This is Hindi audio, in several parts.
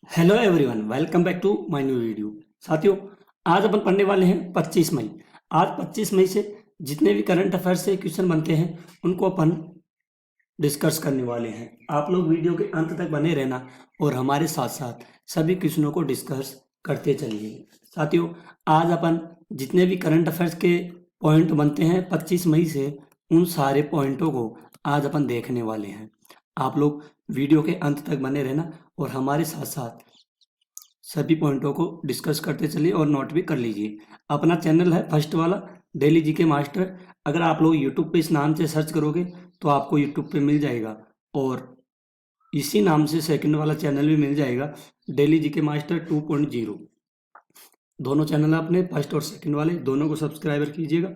Hello everyone, welcome back to my new video. साथियों, आज अपन पढ़ने वाले हैं 25 मई। आज 25 मई से जितने भी करंट अफेयर्स से क्वेश्चन बनते हैं उनको अपन डिस्कस करने वाले हैं। आप लोग वीडियो के अंत तक बने रहना और हमारे साथ साथ सभी क्वेश्चनों को डिस्कस करते चलिए। साथियों, आज अपन जितने भी करंट अफेयर्स के पॉइंट बनते हैं 25 मई से, उन सारे पॉइंटों को आज अपन देखने वाले हैं। आप लोग वीडियो के अंत तक बने रहना और हमारे साथ साथ सभी पॉइंटों को डिस्कस करते चलिए और नोट भी कर लीजिए। अपना चैनल है फर्स्ट वाला डेली जीके मास्टर। अगर आप लोग यूट्यूब पे इस नाम से सर्च करोगे तो आपको यूट्यूब पे मिल जाएगा, और इसी नाम से सेकंड वाला चैनल भी मिल जाएगा, डेली जीके मास्टर 2.0। दोनों चैनल अपने फर्स्ट और सेकंड वाले दोनों को सब्सक्राइबर कीजिएगा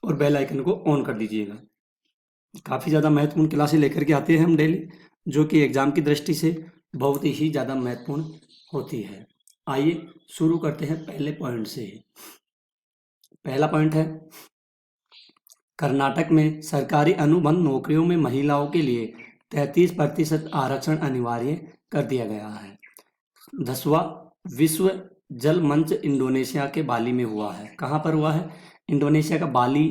और बेल आइकन को ऑन कर दीजिएगा। काफ़ी ज़्यादा महत्वपूर्ण क्लासें लेकर के आते हैं हम डेली, जो कि एग्ज़ाम की दृष्टि से बहुत ही ज़्यादा महत्वपूर्ण होती है। आइए शुरू करते हैं पहले पॉइंट से। पहला पॉइंट है, कर्नाटक में सरकारी अनुबंध नौकरियों में महिलाओं के लिए 33% आरक्षण अनिवार्य कर दिया गया है। 10वां विश्व जल मंच इंडोनेशिया के बाली में हुआ है। कहाँ पर हुआ है? इंडोनेशिया का बाली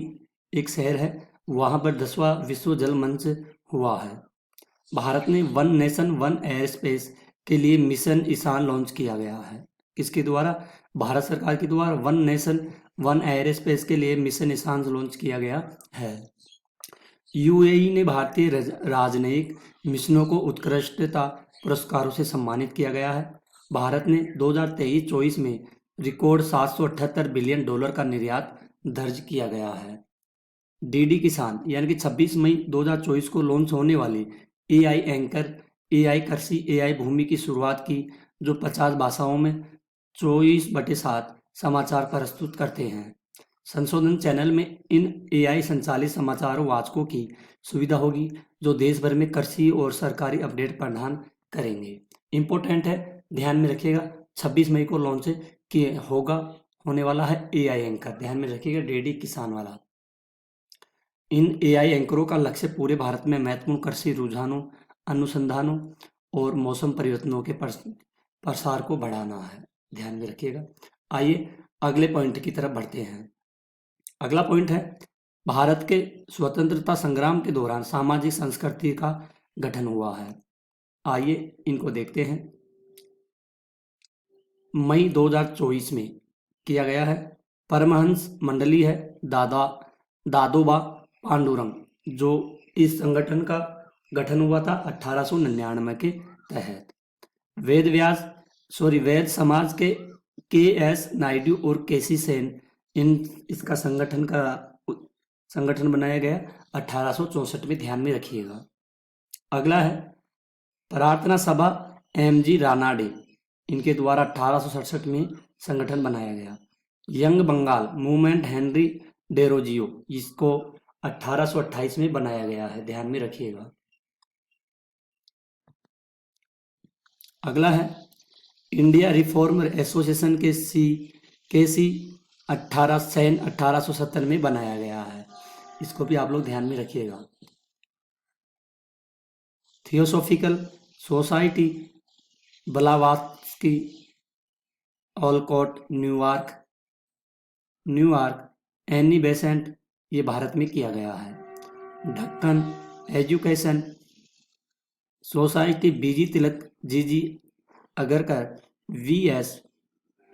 एक शहर है, वहाँ पर 10वां विश्व जल मंच हुआ है। भारत ने one nation one air space के लिए मिशन ईशान लॉन्च किया गया है। किसके द्वारा? भारत सरकार के द्वारा one nation one air space के लिए मिशन ईशान लॉन्च किया गया है। यूएई ने भारतीय राजनयिक मिशनों को उत्कृष्टता पुरस्कारों से सम्मानित किया गया है। भारत ने 2023-24 में रिकॉर्ड $778 बिलियन का निर्यात दर्ज किया गया है। डीडी किसान यानी कि 26 मई 2024 को लॉन्च होने वाली एआई एंकर, एआई कृषि, एआई भूमि की शुरुआत की, जो 50 भाषाओं में 24/7 समाचार प्रस्तुत करते हैं। संशोधन चैनल में इन एआई संचालित समाचार वाचकों की सुविधा होगी, जो देश भर में कृषि और सरकारी अपडेट प्रदान करेंगे। इम्पोर्टेंट है, ध्यान में रखिएगा। 26 मई को लॉन्च होने वाला है एआई एंकर, ध्यान में रखिएगा, डीडी किसान वाला। इन एआई एंकरों का लक्ष्य पूरे भारत में महत्वपूर्ण कृषि रुझानों, अनुसंधानों और मौसम परिवर्तनों के प्रसार को बढ़ाना है, ध्यान में रखिएगा। आइए अगले पॉइंट की तरफ बढ़ते हैं। अगला पॉइंट है, भारत के स्वतंत्रता संग्राम के दौरान सामाजिक संस्कृति का गठन हुआ है। आइए इनको देखते हैं। मई 2024 में किया गया है। परमहंस मंडली है दादोबा पांडुरंग, जो इस संगठन का गठन हुआ था 1899 के तहत। वेद समाज के एस नायडू और केसी सेन, इसका संगठन बनाया गया 1864 में, ध्यान में रखिएगा। अगला है प्रार्थना सभा एमजी रानाडे, इनके द्वारा 1867 में संगठन बनाया गया। Young Bengal movement Henry Derozio, इसको 1828 में बनाया गया है, ध्यान में रखिएगा। अगला है इंडिया रिफॉर्म एसोसिएशन के सी 1870 में बनाया गया है, इसको भी आप लोग ध्यान में रखिएगा। Theosophical society Blavatsky Olcott New York Annie Besant, ये भारत में किया गया है। ढक्कन एजुकेशन सोसाइटी बीजी तिलक जीजी अगरकर वीएस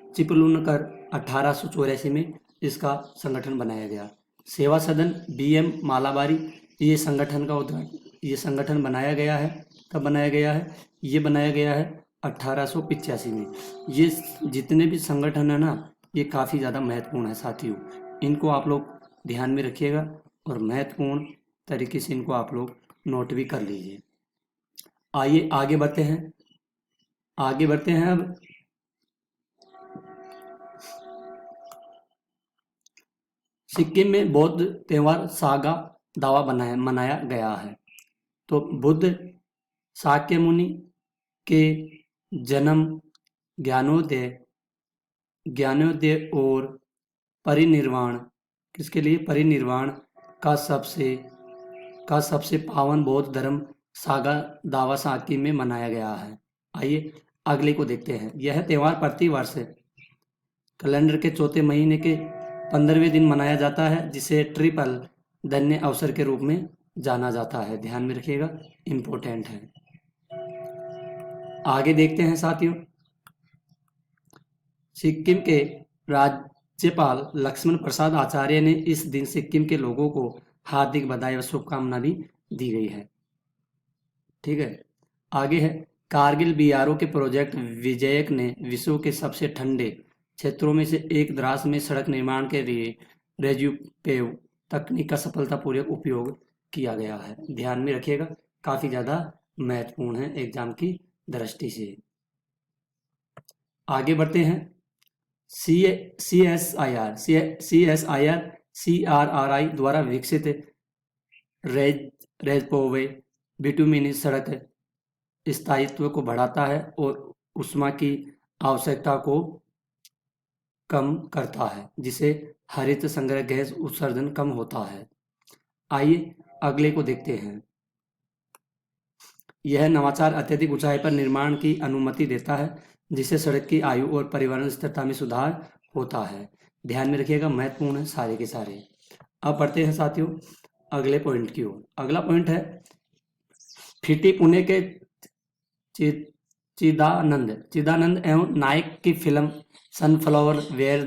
चिपलुनकर 1884 में इसका संगठन बनाया गया। सेवा सदन बीएम मालाबारी, ये संगठन बनाया गया है। कब बनाया गया है? ये बनाया गया है 1885 में। ये जितने भी संगठन है ना, ये काफ़ी ज़्यादा महत्वपूर्ण है साथियों, इनको आप लोग ध्यान में रखिएगा और महत्वपूर्ण तरीके से इनको आप लोग नोट भी कर लीजिए। आइए आगे बढ़ते हैं। अब सिक्किम में बौद्ध त्योहार सागा दावा मनाया गया है। तो बुद्ध शाक्यमुनि के जन्म, ज्ञानोदय और परिनिर्वाण, किसके लिए? परिनिर्वाण का सबसे पावन बौद्ध धर्म सागा दावा साकी में मनाया गया है। आइए अगले को देखते हैं। यह त्यौहार प्रति वर्ष कैलेंडर के चौथे महीने के 15वें दिन मनाया जाता है, जिसे ट्रिपल धन्य अवसर के रूप में जाना जाता है। ध्यान में रखिएगा, इम्पोर्टेंट है। आगे देखते हैं साथियों, सिक्किम के राज्यपाल लक्ष्मण प्रसाद आचार्य ने इस दिन सिक्किम के लोगों को हार्दिक बधाई व शुभकामना भी दी गई है। ठीक है, आगे है, कारगिल बीआरओ के प्रोजेक्ट विजयक ने विश्व के सबसे ठंडे क्षेत्रों में से एक द्रास में सड़क निर्माण के लिए रेज्यूपेव तकनीक का सफलतापूर्वक उपयोग किया गया है। ध्यान में रखिएगा, काफी ज्यादा महत्वपूर्ण है एग्जाम की दृष्टि से। आगे बढ़ते हैं, CSIR CRRI द्वारा विकसित रेजपोवे बिटुमिनस सड़क स्थायित्व को बढ़ाता है और ऊष्मा की आवश्यकता को कम करता है, जिसे हरित संग्रह गैस उत्सर्जन कम होता है। आइए अगले को देखते हैं। यह नवाचार अत्यधिक ऊंचाई पर निर्माण की अनुमति देता है, जिससे सड़क की आयु और पर्यावरण स्थिरता में सुधार होता है। ध्यान में रखिएगा, महत्वपूर्ण है सारे के सारे। अब बढ़ते हैं साथियों अगले पॉइंट की ओर। अगला पॉइंट है, फिटी पुणे के चिदानंद एवं नायक की film sunflower were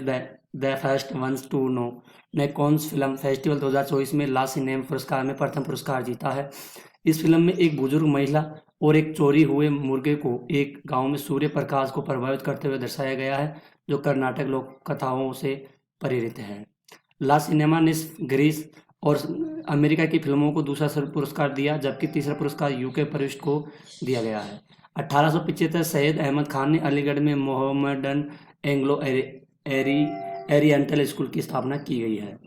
the first ones to know ने कॉन्स फिल्म फेस्टिवल 2024 में ला सिनेमा पुरस्कार में प्रथम पुरस्कार जीता है। इस फिल्म में एक बुजुर्ग महिला और एक चोरी हुए मुर्गे को एक गांव में सूर्य प्रकाश को प्रभावित करते हुए दर्शाया गया है, जो कर्नाटक लोक कथाओं से प्रेरित है। ला सिनेमा ने ग्रीस और अमेरिका की फिल्मों को दूसरा पुरस्कार दिया, जबकि तीसरा पुरस्कार यूके परिष्ठ को दिया गया है। 1875 सैयद अहमद खान ने अलीगढ़ में मोहम्मडन एंग्लो एरिएंटल स्कूल की स्थापना की गई है।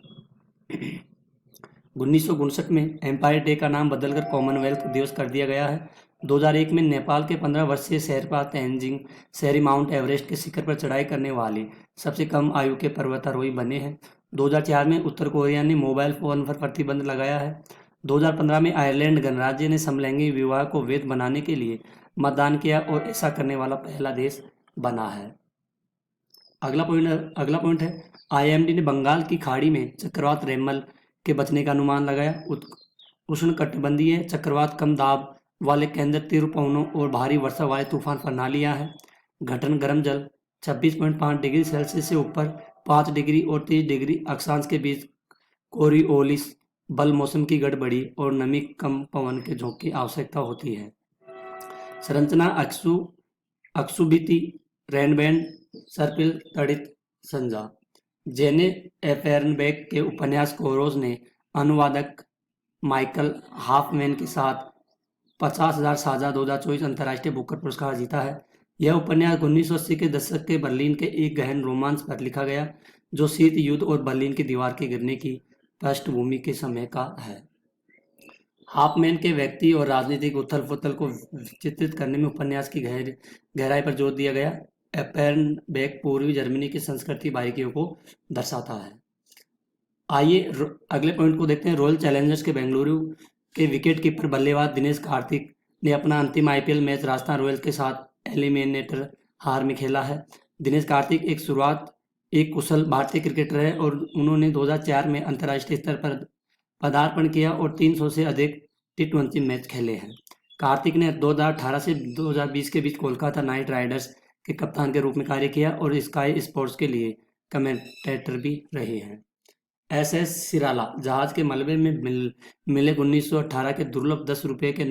1959 में एम्पायर डे का नाम बदलकर कॉमनवेल्थ दिवस कर दिया गया है। 2001 में नेपाल के 15 वर्षीय शेरपा तेंजिंग शेरी माउंट एवरेस्ट के शिखर पर चढ़ाई करने वाले सबसे कम आयु के पर्वतारोही बने हैं। 2004 में उत्तर कोरिया ने मोबाइल फोन पर प्रतिबंध लगाया है। 2015 में आयरलैंड गणराज्य ने समलैंगिक विवाह को वैध बनाने के लिए मतदान किया और ऐसा करने वाला पहला देश बना है। अगला पॉइंट है, IMD ने बंगाल की खाड़ी में चक्रवात रेमल के बचने का अनुमान लगाया। उष्णकटिबंधीय चक्रवात कम दाब वाले केंद्र तीव्र पवनों और भारी वर्षा वाले तूफान प्रणालियां हैं। घटन गर्म जल 26.5 डिग्री सेल्सियस से ऊपर 5 डिग्री और 30 डिग्री अक्षांश के बीच कोरिओलिस बल मौसम की गड़बड़ी और नमी कम पवन के झोंके की आवश्यकता होती है। संरचना अक्षुभिति रेनबैंड सर्पिल तड़ित संजा। जेने एफेरनबेक के उपन्यास कोरोस ने अनुवादक माइकल हाफमैन के साथ 50,000 साझा 2024 अंतर्राष्ट्रीय बुकर पुरस्कार जीता है। यह उपन्यास 1980 के दशक के बर्लिन के एक गहन रोमांच पर लिखा गया, जो शीत युद्ध और बर्लिन की दीवार के गिरने की पृष्ठभूमि के समय का है। हाफमैन के व्यक्ति और राजनीतिक उथल-पुथल को चित्रित करने में उपन्यास की गहराई पर जोर दिया गया। एफेरनबेक पूर्वी जर्मनी की संस्कृति बारीकियों को दर्शाता है। आइए अगले पॉइंट को देखते हैं। रॉयल चैलेंजर्स के बेंगलुरु के विकेट कीपर बल्लेबाज दिनेश कार्तिक ने अपना अंतिम IPL मैच राजस्थान रॉयल्स के साथ एलिमिनेटर हार में खेला है। दिनेश कार्तिक एक कुशल भारतीय क्रिकेटर है और उन्होंने 2004 में अंतर्राष्ट्रीय स्तर पर पदार्पण किया और 300 से अधिक T20 मैच खेले हैं। कार्तिक ने 2018 से 2020 के बीच कोलकाता नाइट राइडर्स के कप्तान के रूप में कार्य किया और स्काई स्पोर्ट्स के लिए कमेंटेटर भी रहे हैं। SS सिराला जहाज के मलबे में मिले 1918 के दुर्लभ 10 रुपये के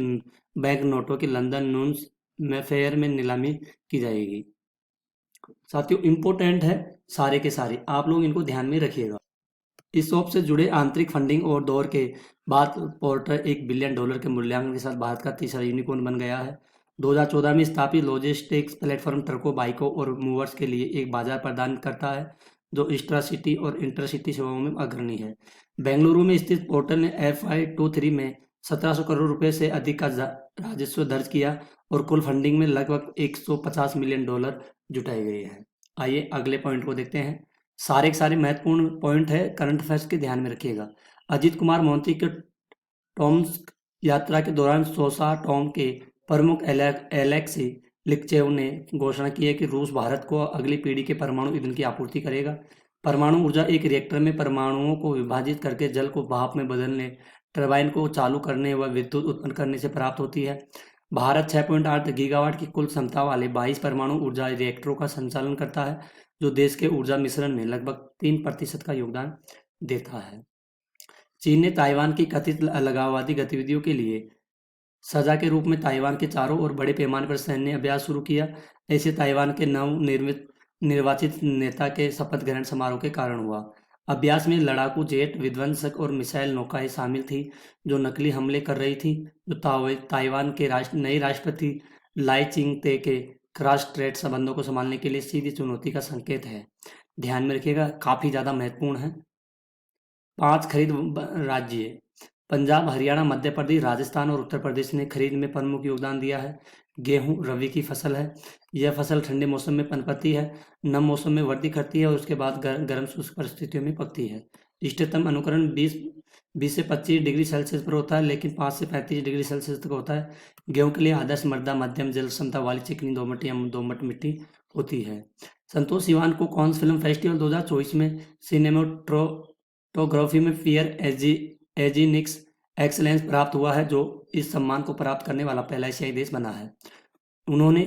बैंक नोटों की लंदन नून्स में फेयर में नीलामी की जाएगी। साथियों इम्पोर्टेंट है सारे के सारे, आप लोग इनको ध्यान में रखिएगा। इस शॉप से जुड़े आंतरिक फंडिंग और दौर के बाद पोर्टर $1 बिलियन के मूल्यांकन के साथ भारत का तीसरा यूनिकॉर्न बन गया है। 2014 में स्थापित लॉजिस्टिक्स प्लेटफॉर्म ट्रकों, बाइकों और मूवर्स के लिए एक बाजार प्रदान करता है, जो इंट्रा-सिटी और इंटरसिटी सेवाओं में अग्रणी है। बेंगलुरु में स्थित पोर्टल ने FY23 में 1700 करोड़ रुपए से अधिक का राजस्व दर्ज किया और कुल फंडिंग में लगभग $150 मिलियन जुटाए गए हैं। आइए अगले पॉइंट को देखते हैं। सारे के सारे महत्वपूर्ण पॉइंट है, करंट अफेयर्स के ध्यान में रखिएगा। अजीत कुमार मोहंती के टॉम्स्क यात्रा के दौरान सोसा टॉम के प्रमुख एलेक्सी लिखचेव ने घोषणा की है कि रूस भारत को अगली पीढ़ी के परमाणु ईंधन की आपूर्ति करेगा। परमाणु ऊर्जा एक रिएक्टर में परमाणुओं को विभाजित करके जल को भाप में बदलने, टरबाइन को चालू करने व विद्युत उत्पन्न करने से प्राप्त होती है। भारत 6.8 गीगावाट की कुल क्षमता वाले 22 परमाणु ऊर्जा रिएक्टरों का संचालन करता है, जो देश के ऊर्जा मिश्रण में लगभग 3% का योगदान देता है। चीन ने ताइवान की कथित अलगाववादी गतिविधियों के लिए सजा के रूप में ताइवान के चारों ओर बड़े पैमाने पर सैन्य अभ्यास शुरू किया। ऐसे ताइवान के निर्वाचित नेता के शपथ ग्रहण समारोह के कारण हुआ। अभ्यास में लड़ाकू जेट, विध्वंसक और मिसाइल नौकाएं शामिल थी जो नकली हमले कर रही थी, जो ताइवान के नए राष्ट्रपति लाई चिंग-ते के क्रॉस स्ट्रेट संबंधों को संभालने के लिए सीधी चुनौती का संकेत है। ध्यान में रखिएगा, काफी ज्यादा महत्वपूर्ण है। 5 खरीद राज्य पंजाब, हरियाणा, मध्य प्रदेश, राजस्थान और उत्तर प्रदेश ने खरीद में प्रमुख योगदान दिया है। गेहूं रबी की फसल है। यह फसल ठंडे मौसम में पनपती है, नम मौसम में वृद्धि करती है और उसके बाद गर्म शुष्क परिस्थितियों में पकती है। इष्टतम अनुकरण 20 से 25 डिग्री सेल्सियस पर होता है, लेकिन 5 से 35 डिग्री सेल्सियस तक होता है। गेहूं के लिए आदर्श मृदा मध्यम जल क्षमता वाली चिकनी दोमट या दोमट मिट्टी होती है। संतोष सिवान को कॉन्स फिल्म फेस्टिवल 2024 में सिनेमेटोग्राफी में फियर एजीनिक्स एक्सलेंस प्राप्त हुआ है, जो इस सम्मान को प्राप्त करने वाला पहला एशियाई देश बना है। उन्होंने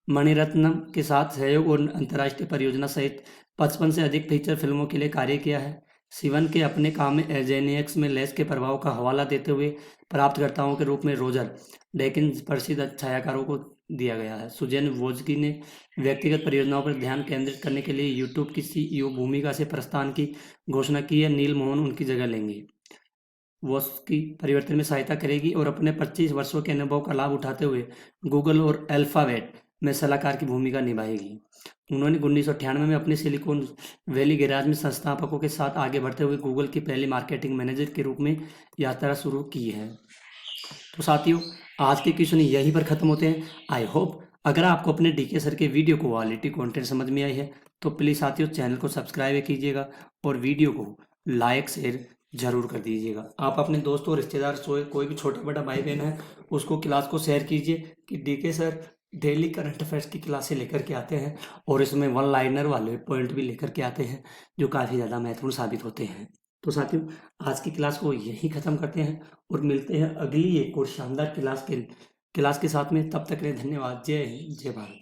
मणिरत्नम के साथ सहयोग और अंतर्राष्ट्रीय परियोजना सहित 55 से अधिक फीचर फिल्मों के लिए कार्य किया है। सिवन के अपने काम में एजेनिक्स में लेंस के प्रभाव का हवाला देते हुए प्राप्तकर्ताओं के रूप में रोजर डेकिन्स प्रसिद्ध छायाकारों को दिया गया है। सुजैन वोज्की ने व्यक्तिगत परियोजनाओं पर ध्यान केंद्रित करने के लिए यूट्यूब की सीईओ भूमिका से प्रस्थान की घोषणा की है। नील मोहन उनकी जगह लेंगे। वोज्की परिवर्तन में सहायता करेगी और अपने 25 वर्षों के अनुभव का लाभ उठाते हुए गूगल और अल्फाबेट में सलाहकार की भूमिका निभाएगी। उन्होंने 1998 में अपने सिलिकॉन वैली गैराज में संस्थापकों के साथ आगे बढ़ते हुए गूगल की पहली मार्केटिंग मैनेजर के रूप में यात्रा शुरू की है। तो साथियों, आज के क्वेश्चन यहीं पर खत्म होते हैं। आई होप अगर आपको अपने डीके सर के वीडियो क्वालिटी कंटेंट समझ में आई है तो प्लीज़ साथियों चैनल को सब्सक्राइब कीजिएगा और वीडियो को लाइक शेयर जरूर कर दीजिएगा। आप अपने दोस्तों और रिश्तेदार कोई भी छोटा बड़ा भाई बहन है उसको क्लास को शेयर कीजिए कि DK sir daily current affairs की क्लासें लेकर के आते हैं और इसमें वन लाइनर वाले पॉइंट भी लेकर के आते हैं जो काफ़ी ज़्यादा महत्वपूर्ण साबित होते हैं। तो साथियों, आज की क्लास को यहीं ख़त्म करते हैं और मिलते हैं अगली एक और शानदार क्लास के साथ में। तब तक के लिए धन्यवाद। जय हिंद, जय भारत।